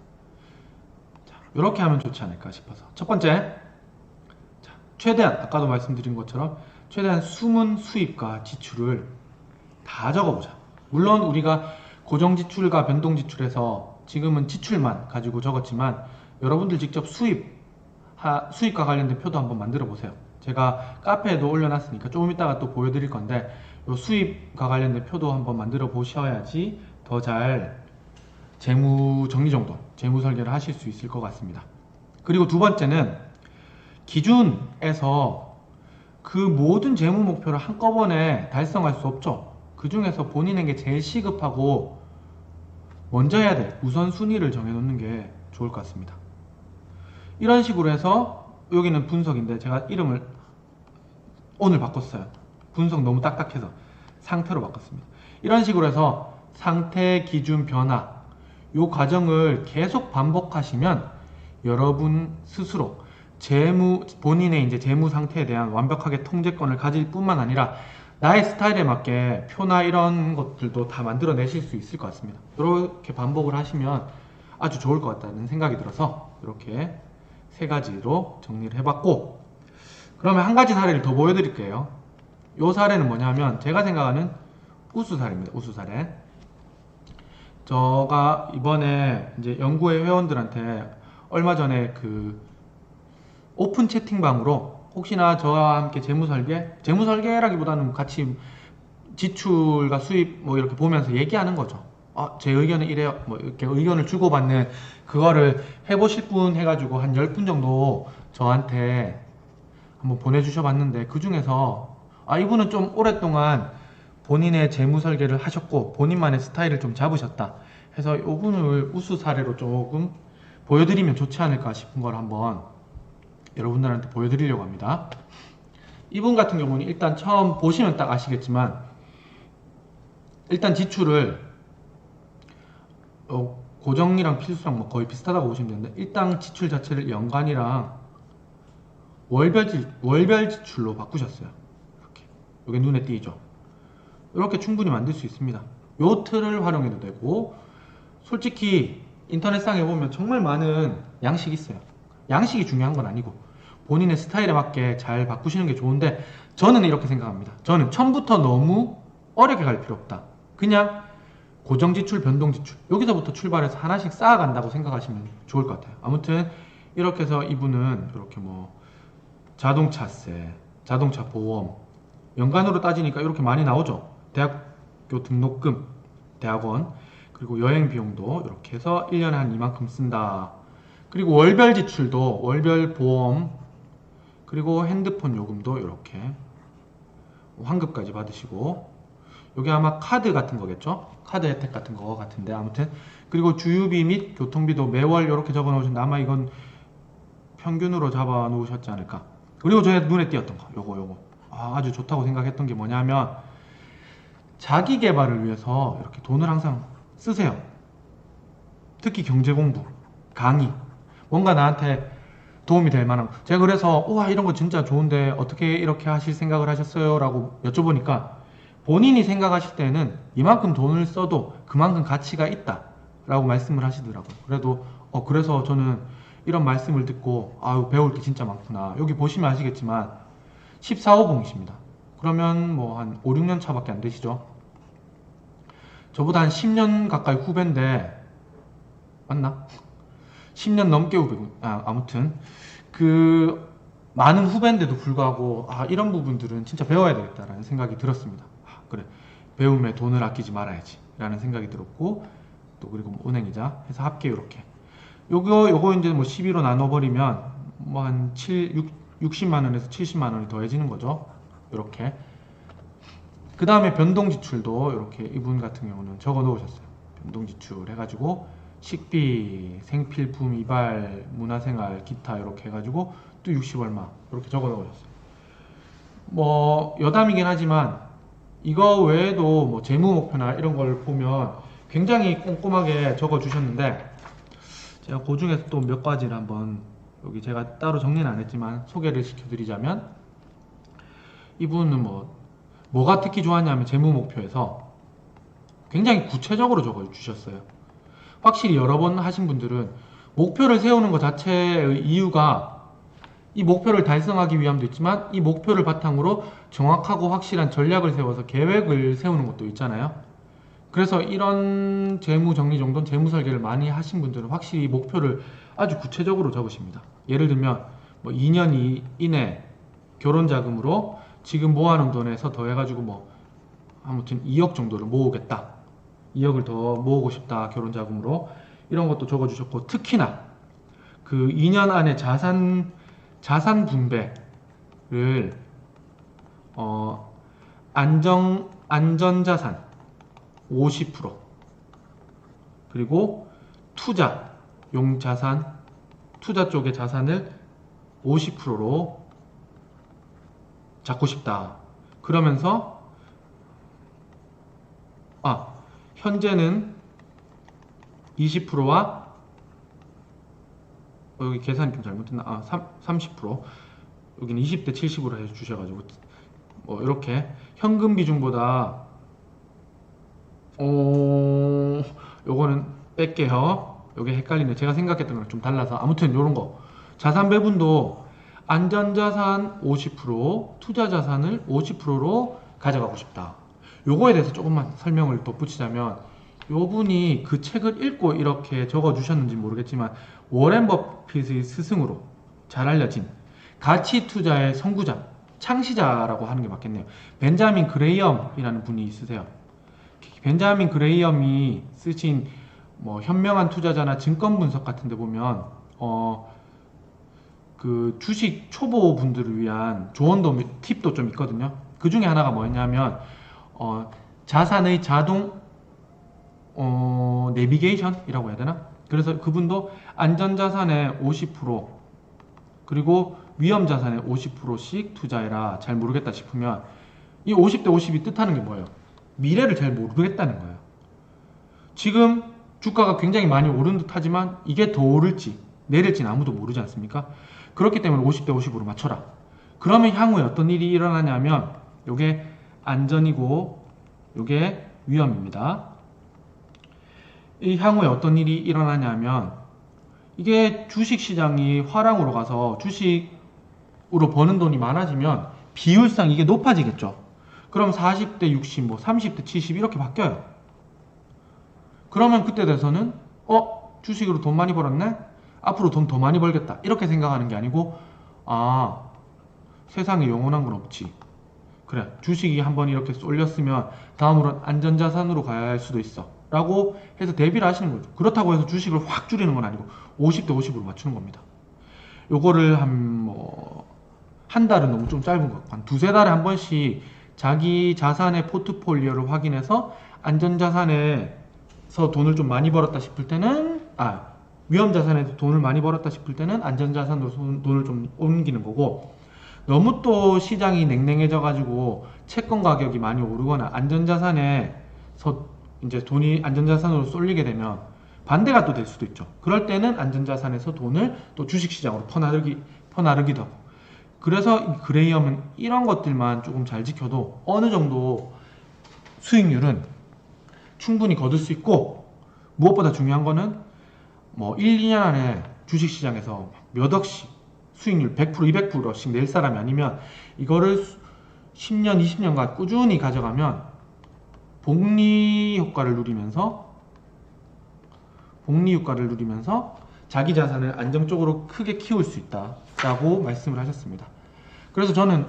자, 이렇게 하면 좋지 않을까 싶어서. 첫 번째, 자, 최대한 아까도 말씀드린 것처럼 최대한 숨은 수입과 지출을 다 적어보자. 물론 우리가 고정지출과 변동지출에서 지금은 지출만 가지고 적었지만 여러분들 직접 수입과 관련된 표도 한번 만들어 보세요. 제가 카페에도 올려놨으니까 조금 이따가 또 보여드릴 건데, 요 수입과 관련된 표도 한번 만들어 보셔야지 더 잘 재무 정리정돈, 재무 설계를 하실 수 있을 것 같습니다. 그리고 두 번째는 기준에서 그 모든 재무 목표를 한꺼번에 달성할 수 없죠. 그 중에서 본인에게 제일 시급하고 먼저 해야 될 우선순위를 정해놓는 게 좋을 것 같습니다. 이런 식으로 해서, 여기는 분석인데 제가 이름을 오늘 바꿨어요. 분석 너무 딱딱해서 상태로 바꿨습니다. 이런 식으로 해서 상태, 기준, 변화, 이 과정을 계속 반복하시면 여러분 스스로 본인의 이제 재무 상태에 대한 완벽하게 통제권을 가질 뿐만 아니라 나의 스타일에 맞게 표나 이런 것들도 다 만들어내실 수 있을 것 같습니다. 이렇게 반복을 하시면 아주 좋을 것 같다는 생각이 들어서 이렇게 세 가지로 정리를 해봤고, 그러면 한 가지 사례를 더 보여드릴게요. 이 사례는 뭐냐면 제가 생각하는 우수 사례입니다. 우수 사례. 제가 이번에 이제 연구회 회원들한테 얼마 전에 그 오픈 채팅방으로 혹시나 저와 함께 재무 설계라기보다는 같이 지출과 수입 뭐 이렇게 보면서 얘기하는 거죠. 제 의견은 이래요. 뭐 이렇게 의견을 주고받는 그거를 해보실 분 해가지고 한 10분 정도 저한테 한번 보내주셔 봤는데 그 중에서 이분은 좀 오랫동안 본인의 재무 설계를 하셨고 본인만의 스타일을 좀 잡으셨다 해서 이분을 우수 사례로 조금 보여드리면 좋지 않을까 싶은 걸 한번 여러분들한테 보여드리려고 합니다. 이분 같은 경우는 일단 처음 보시면 딱 아시겠지만 일단 지출을 고정이랑 필수랑 뭐 거의 비슷하다고 보시면 되는데 일단 지출 자체를 연간이랑 월별 지출로 바꾸셨어요. 이렇게 이게 눈에 띄죠. 이렇게 충분히 만들 수 있습니다. 요 틀을 활용해도 되고 솔직히 인터넷상에 보면 정말 많은 양식이 있어요. 양식이 중요한 건 아니고 본인의 스타일에 맞게 잘 바꾸시는 게 좋은데 저는 이렇게 생각합니다. 저는 처음부터 너무 어렵게 갈 필요 없다. 그냥 고정지출, 변동지출 여기서부터 출발해서 하나씩 쌓아간다고 생각하시면 좋을 것 같아요. 아무튼 이렇게 해서 이분은 이렇게 뭐 자동차세, 자동차 보험 연간으로 따지니까 이렇게 많이 나오죠. 대학교 등록금, 대학원 그리고 여행 비용도 이렇게 해서 1년에 한 이만큼 쓴다. 그리고 월별 지출도 월별 보험 그리고 핸드폰 요금도 이렇게 환급까지 받으시고 여기 아마 카드 같은 거겠죠? 카드 혜택 같은 거 같은데 아무튼 그리고 주유비 및 교통비도 매월 이렇게 적어 놓으셨는데 아마 이건 평균으로 잡아 놓으셨지 않을까. 그리고 제 눈에 띄었던 거 요거 아주 좋다고 생각했던 게 뭐냐면 자기 개발을 위해서 이렇게 돈을 항상 쓰세요. 특히 경제 공부, 강의 뭔가 나한테 도움이 될 만한 제가 그래서 우와 이런 거 진짜 좋은데 어떻게 이렇게 하실 생각을 하셨어요? 라고 여쭤보니까 본인이 생각하실 때는 이만큼 돈을 써도 그만큼 가치가 있다 라고 말씀을 하시더라고요. 그래서 저는 이런 말씀을 듣고 배울 게 진짜 많구나. 여기 보시면 아시겠지만 14호봉이십니다. 그러면 뭐 한 5, 6년 차밖에 안 되시죠? 저보다 한 10년 가까이 후배인데 맞나? 10년 넘게 후배고 아무튼 그 많은 후배인데도 불구하고 이런 부분들은 진짜 배워야 되겠다라는 생각이 들었습니다. 그래 배움에 돈을 아끼지 말아야지 라는 생각이 들었고 또 그리고 뭐 은행이자 해서 합계 이렇게 요거 이제 뭐 12로 나눠버리면 뭐 한 60만원에서 70만원이 더해지는 거죠. 이렇게 그 다음에 변동지출도 이렇게 이분 같은 경우는 적어 놓으셨어요. 변동지출 해가지고 식비, 생필품, 이발, 문화생활, 기타 이렇게 해가지고 또 60얼마 이렇게 적어 놓으셨어요. 뭐 여담이긴 하지만 이거 외에도 뭐 재무 목표나 이런 걸 보면 굉장히 꼼꼼하게 적어 주셨는데 제가 그 중에서 또 몇 가지를 한번 여기 제가 따로 정리는 안 했지만 소개를 시켜드리자면 이분은 뭐가 특히 좋았냐면 재무 목표에서 굉장히 구체적으로 적어 주셨어요. 확실히 여러 번 하신 분들은 목표를 세우는 것 자체의 이유가 이 목표를 달성하기 위함도 있지만 이 목표를 바탕으로 정확하고 확실한 전략을 세워서 계획을 세우는 것도 있잖아요. 그래서 이런 재무 정리 정도는 재무 설계를 많이 하신 분들은 확실히 목표를 아주 구체적으로 적으십니다. 예를 들면 뭐 2년 이내 결혼 자금으로 지금 모아놓은 돈에서 더해가지고 뭐 아무튼 2억 정도를 모으겠다. 2억을 더 모으고 싶다. 결혼 자금으로 이런 것도 적어주셨고 특히나 그 2년 안에 자산 분배를 안전자산 50% 그리고 투자용 자산 투자 쪽의 자산을 50%로 잡고 싶다. 그러면서 현재는 20%와 여기 계산이 좀 잘못됐나? 30% 여기는 20대 70으로 해주셔가지고 뭐 이렇게 현금 비중보다 요거는 뺄게요. 요게 헷갈리네. 제가 생각했던 거랑 좀 달라서 아무튼 요런거 자산 배분도 안전자산 50% 투자자산을 50%로 가져가고 싶다. 요거에 대해서 조금만 설명을 덧붙이자면 요분이 그 책을 읽고 이렇게 적어주셨는지 모르겠지만 워렌 버핏의 스승으로 잘 알려진 가치 투자의 선구자 창시자라고 하는 게 맞겠네요. 벤자민 그레이엄이라는 분이 있으세요. 벤자민 그레이엄이 쓰신 뭐 현명한 투자자나 증권 분석 같은 데 보면 그 주식 초보 분들을 위한 조언도 팁도 좀 있거든요. 그 중에 하나가 뭐냐면 자산의 자동 내비게이션이라고 해야 되나? 그래서 그분도 안전자산의 50% 그리고 위험자산의 50%씩 투자해라. 잘 모르겠다 싶으면 이 50대 50이 뜻하는 게 뭐예요? 미래를 잘 모르겠다는 거예요. 지금 주가가 굉장히 많이 오른 듯 하지만 이게 더 오를지 내릴지는 아무도 모르지 않습니까? 그렇기 때문에 50대 50으로 맞춰라. 그러면 향후에 어떤 일이 일어나냐면 요게 안전이고 요게 위험입니다. 이 향후에 어떤 일이 일어나냐면 이게 주식시장이 화랑으로 가서 주식으로 버는 돈이 많아지면 비율상 이게 높아지겠죠. 그럼 40대 60, 뭐 30대 70 이렇게 바뀌어요. 그러면 그때 돼서는 주식으로 돈 많이 벌었네? 앞으로 돈 더 많이 벌겠다. 이렇게 생각하는 게 아니고 세상에 영원한 건 없지. 그래, 주식이 한번 이렇게 쏠렸으면 다음으로는 안전자산으로 가야 할 수도 있어. 라고 해서 대비를 하시는 거죠. 그렇다고 해서 주식을 확 줄이는 건 아니고 50대 50으로 맞추는 겁니다. 요거를 한 달은 너무 좀 짧은 것 같고 한 두세 달에 한 번씩 자기 자산의 포트폴리오를 확인해서 안전자산에서 돈을 좀 많이 벌었다 싶을 때는 위험자산에서 돈을 많이 벌었다 싶을 때는 안전자산으로 돈을 좀 옮기는 거고, 너무 또 시장이 냉랭해져 가지고 채권 가격이 많이 오르거나 안전자산에서 이제 돈이 안전자산으로 쏠리게 되면 반대가 또 될 수도 있죠. 그럴 때는 안전자산에서 돈을 또 주식시장으로 퍼나르기도 하고. 그래서 이 그레이엄은 이런 것들만 조금 잘 지켜도 어느 정도 수익률은 충분히 거둘 수 있고, 무엇보다 중요한 거는 뭐 1, 2년 안에 주식시장에서 몇 억씩 수익률 100%, 200%씩 낼 사람이 아니면 이거를 10년, 20년간 꾸준히 가져가면 복리 효과를 누리면서 자기 자산을 안정적으로 크게 키울 수 있다라고 말씀을 하셨습니다. 그래서 저는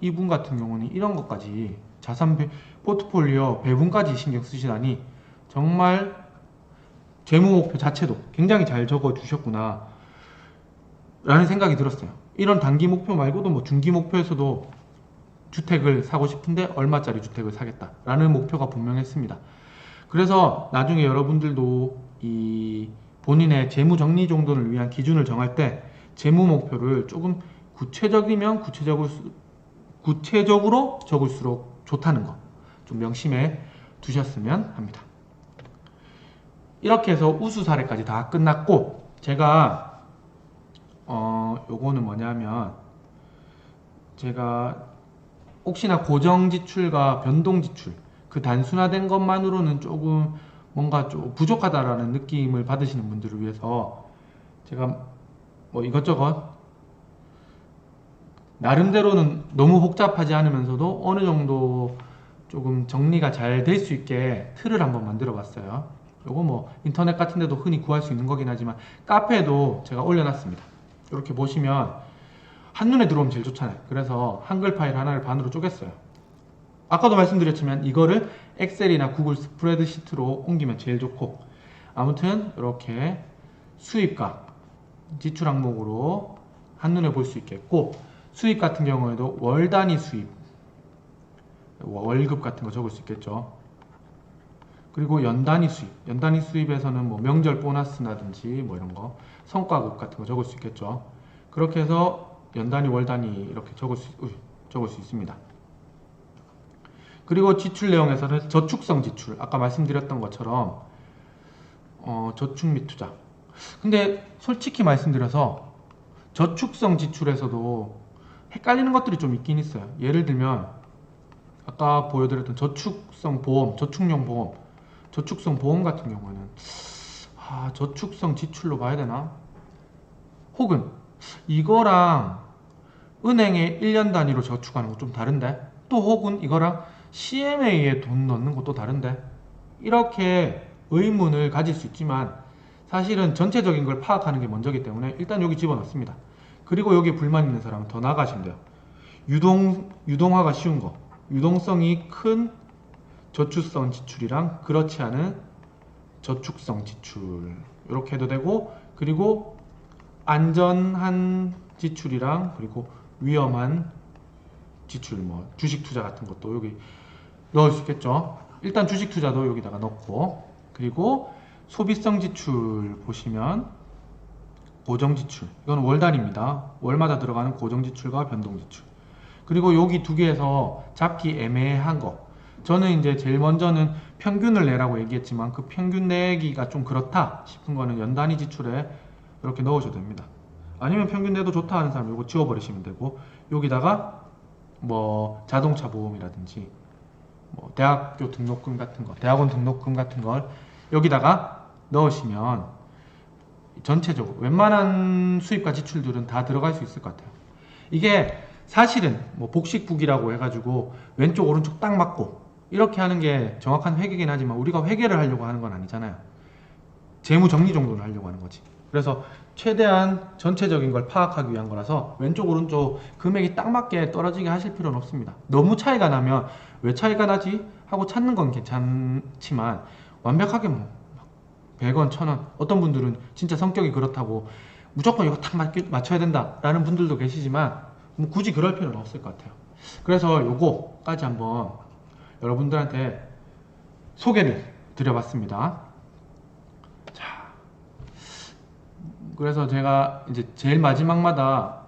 이분 같은 경우는 이런 것까지 자산 포트폴리오 배분까지 신경 쓰시다니 정말 재무 목표 자체도 굉장히 잘 적어 주셨구나 라는 생각이 들었어요. 이런 단기 목표 말고도 뭐 중기 목표에서도 주택을 사고 싶은데 얼마짜리 주택을 사겠다라는 목표가 분명했습니다. 그래서 나중에 여러분들도 이 본인의 재무 정리 정돈을 위한 기준을 정할 때 재무 목표를 조금 구체적으로 적을수록 좋다는 거 좀 명심해 두셨으면 합니다. 이렇게 해서 우수 사례까지 다 끝났고, 제가 요거는 뭐냐면 제가 혹시나 고정 지출과 변동 지출 그 단순화된 것만으로는 조금 뭔가 좀 부족하다라는 느낌을 받으시는 분들을 위해서 제가 뭐 이것저것 나름대로는 너무 복잡하지 않으면서도 어느 정도 조금 정리가 잘 될 수 있게 틀을 한번 만들어 봤어요. 요거 뭐 인터넷 같은 데도 흔히 구할 수 있는 거긴 하지만 카페에도 제가 올려놨습니다. 이렇게 보시면 한눈에 들어오면 제일 좋잖아요. 그래서 한글 파일 하나를 반으로 쪼갰어요. 아까도 말씀드렸지만 이거를 엑셀이나 구글 스프레드시트로 옮기면 제일 좋고, 아무튼 이렇게 수입과 지출 항목으로 한눈에 볼 수 있겠고, 수입 같은 경우에도 월 단위 수입, 월급 같은 거 적을 수 있겠죠. 그리고 연 단위 수입에서는 뭐 명절 보너스라든지 뭐 이런 거, 성과급 같은 거 적을 수 있겠죠. 그렇게 해서 연 단위, 월 단위 이렇게 적을 수 있습니다. 그리고 지출 내용에서는 저축성 지출, 아까 말씀드렸던 것처럼 저축 및 투자. 근데 솔직히 말씀드려서 저축성 지출에서도 헷갈리는 것들이 좀 있긴 있어요. 예를 들면 아까 보여드렸던 저축성 보험, 저축용 보험, 저축성 보험 같은 경우에는 저축성 지출로 봐야 되나? 혹은 이거랑 은행에 1년 단위로 저축하는 거 좀 다른데? 또 혹은 이거랑 CMA에 돈 넣는 것도 다른데? 이렇게 의문을 가질 수 있지만 사실은 전체적인 걸 파악하는 게 먼저기 때문에 일단 여기 집어넣습니다. 그리고 여기에 불만 있는 사람은 더 나가시면 돼요. 유동화가 쉬운 거, 유동성이 큰 저축성 지출이랑 그렇지 않은 저축성 지출 이렇게 해도 되고, 그리고 안전한 지출이랑 그리고 위험한 지출, 뭐 주식 투자 같은 것도 여기 넣을 수 있겠죠. 일단 주식 투자도 여기다가 넣고, 그리고 소비성 지출 보시면 고정 지출, 이건 월 단위입니다. 월마다 들어가는 고정 지출과 변동 지출. 그리고 여기 두 개에서 잡기 애매한 거, 저는 이제 제일 먼저는 평균을 내라고 얘기했지만 그 평균 내기가 좀 그렇다 싶은 거는 연 단위 지출에 이렇게 넣으셔도 됩니다. 아니면 평균 내도 좋다 하는 사람 이거 지워버리시면 되고, 여기다가 뭐 자동차 보험이라든지 뭐 대학교 등록금 같은 거, 대학원 등록금 같은 걸 여기다가 넣으시면 전체적으로 웬만한 수입과 지출들은 다 들어갈 수 있을 것 같아요. 이게 사실은 뭐 복식국이라고 해가지고 왼쪽 오른쪽 딱 맞고 이렇게 하는 게 정확한 회계긴 하지만 우리가 회계를 하려고 하는 건 아니잖아요. 재무 정리 정도는 하려고 하는 거지. 그래서 최대한 전체적인 걸 파악하기 위한 거라서 왼쪽 오른쪽 금액이 딱 맞게 떨어지게 하실 필요는 없습니다. 너무 차이가 나면 왜 차이가 나지? 하고 찾는 건 괜찮지만 완벽하게 뭐 100원, 1000원, 어떤 분들은 진짜 성격이 그렇다고 무조건 이거 딱 맞춰야 된다 라는 분들도 계시지만 뭐 굳이 그럴 필요는 없을 것 같아요. 그래서 요거까지 한번 여러분들한테 소개를 드려봤습니다. 자, 그래서 제가 이제 제일 마지막마다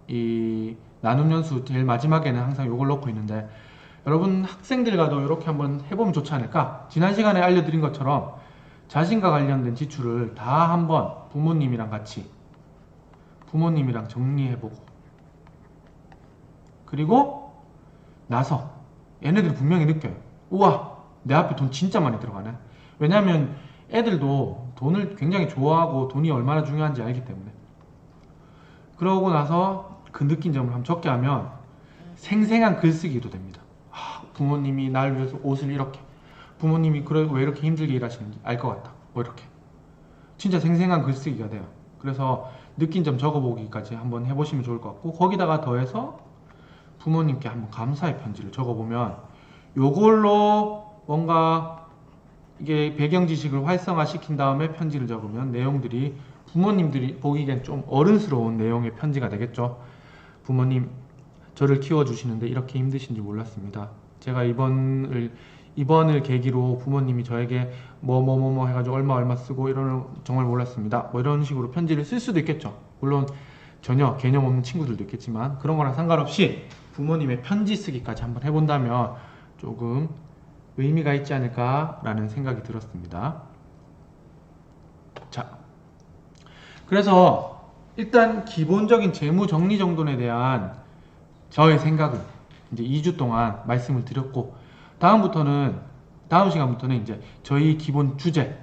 이 나눔 연수 제일 마지막에는 항상 요걸 넣고 있는데, 여러분 학생들과도 이렇게 한번 해보면 좋지 않을까? 지난 시간에 알려드린 것처럼 자신과 관련된 지출을 다 한번 부모님이랑 같이 부모님이랑 정리해보고, 그리고 나서 얘네들이 분명히 느껴요. 우와, 내 앞에 돈 진짜 많이 들어가네. 왜냐면 애들도 돈을 굉장히 좋아하고 돈이 얼마나 중요한지 알기 때문에. 그러고 나서 그 느낀 점을 한번 적게 하면 생생한 글쓰기도 됩니다. 부모님이 날 위해서 옷을 이렇게, 부모님이 그래 왜 이렇게 힘들게 일하시는지 알 것 같다, 뭐 이렇게 진짜 생생한 글쓰기가 돼요. 그래서 느낀 점 적어보기까지 한번 해보시면 좋을 것 같고, 거기다가 더해서 부모님께 한번 감사의 편지를 적어보면 요걸로 뭔가 이게 배경 지식을 활성화시킨 다음에 편지를 적으면 내용들이 부모님들이 보기엔 좀 어른스러운 내용의 편지가 되겠죠. 부모님, 저를 키워주시는데 이렇게 힘드신지 몰랐습니다. 제가 이번을 계기로 부모님이 저에게 뭐 해가지고 얼마 쓰고 이러는 정말 몰랐습니다. 뭐 이런 식으로 편지를 쓸 수도 있겠죠. 물론 전혀 개념 없는 친구들도 있겠지만 그런 거랑 상관없이 부모님의 편지 쓰기까지 한번 해본다면 조금 의미가 있지 않을까라는 생각이 들었습니다. 자, 그래서 일단 기본적인 재무 정리 정돈에 대한 저의 생각은 이제 2주 동안 말씀을 드렸고, 다음 시간부터는 이제 저희 기본 주제,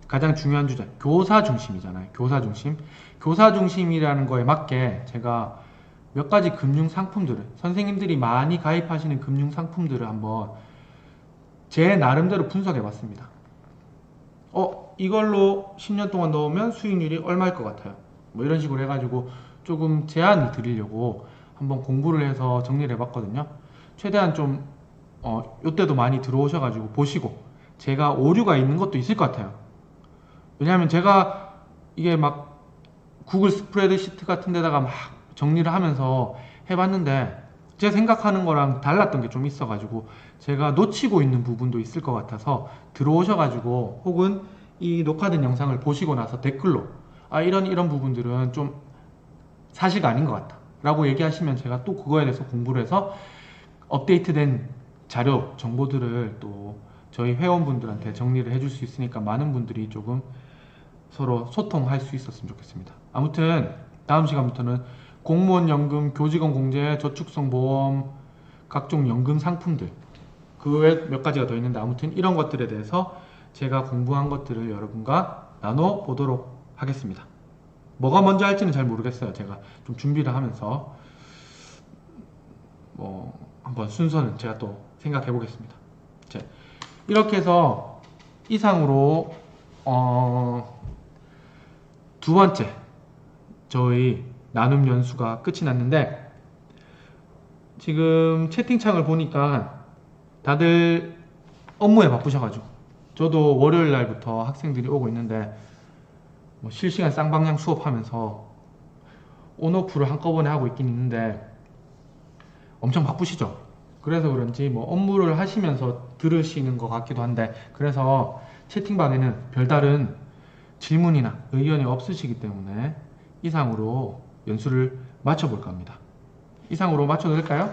가장 중요한 주제, 교사 중심이잖아요. 교사 중심이라는 거에 맞게 제가 몇 가지 금융 상품들을, 선생님들이 많이 가입하시는 금융 상품들을 한번 제 나름대로 분석해 봤습니다. 이걸로 10년 동안 넣으면 수익률이 얼마일 것 같아요. 뭐 이런 식으로 해가지고 조금 제안을 드리려고 한번 공부를 해서 정리를 해봤거든요. 최대한 좀 요때도 많이 들어오셔가지고 보시고, 제가 오류가 있는 것도 있을 것 같아요. 왜냐하면 제가 이게 막 구글 스프레드시트 같은 데다가 막 정리를 하면서 해봤는데 제가 생각하는 거랑 달랐던 게 좀 있어가지고 제가 놓치고 있는 부분도 있을 것 같아서 들어오셔가지고 혹은 이 녹화된 영상을 보시고 나서 댓글로 이런 부분들은 좀 사실가 아닌 것 같다 라고 얘기하시면 제가 또 그거에 대해서 공부를 해서 업데이트된 자료, 정보들을 또 저희 회원분들한테 정리를 해줄 수 있으니까 많은 분들이 조금 서로 소통할 수 있었으면 좋겠습니다. 아무튼 다음 시간부터는 공무원 연금, 교직원 공제, 저축성 보험, 각종 연금 상품들, 그 외 몇 가지가 더 있는데 아무튼 이런 것들에 대해서 제가 공부한 것들을 여러분과 나눠보도록 하겠습니다. 뭐가 먼저 할지는 잘 모르겠어요. 제가 좀 준비를 하면서 한번 순서는 제가 또 생각해 보겠습니다. 이렇게 해서 이상으로 두 번째 저희 나눔 연수가 끝이 났는데, 지금 채팅창을 보니까 다들 업무에 바쁘셔가지고 저도 월요일 날부터 학생들이 오고 있는데 뭐 실시간 쌍방향 수업하면서 온오프를 한꺼번에 하고 있긴 있는데 엄청 바쁘시죠. 그래서 그런지 뭐 업무를 하시면서 들으시는 것 같기도 한데, 그래서 채팅방에는 별다른 질문이나 의견이 없으시기 때문에 이상으로 연수를 마쳐볼까 합니다. 이상으로 마쳐도 될까요?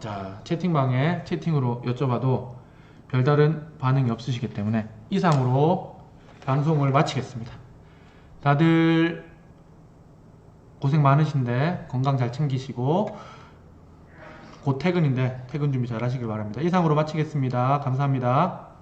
자, 채팅방에 채팅으로 여쭤봐도 별다른 반응이 없으시기 때문에 이상으로 방송을 마치겠습니다. 다들 고생 많으신데 건강 잘 챙기시고 곧 퇴근인데 퇴근 준비 잘 하시길 바랍니다. 이상으로 마치겠습니다. 감사합니다.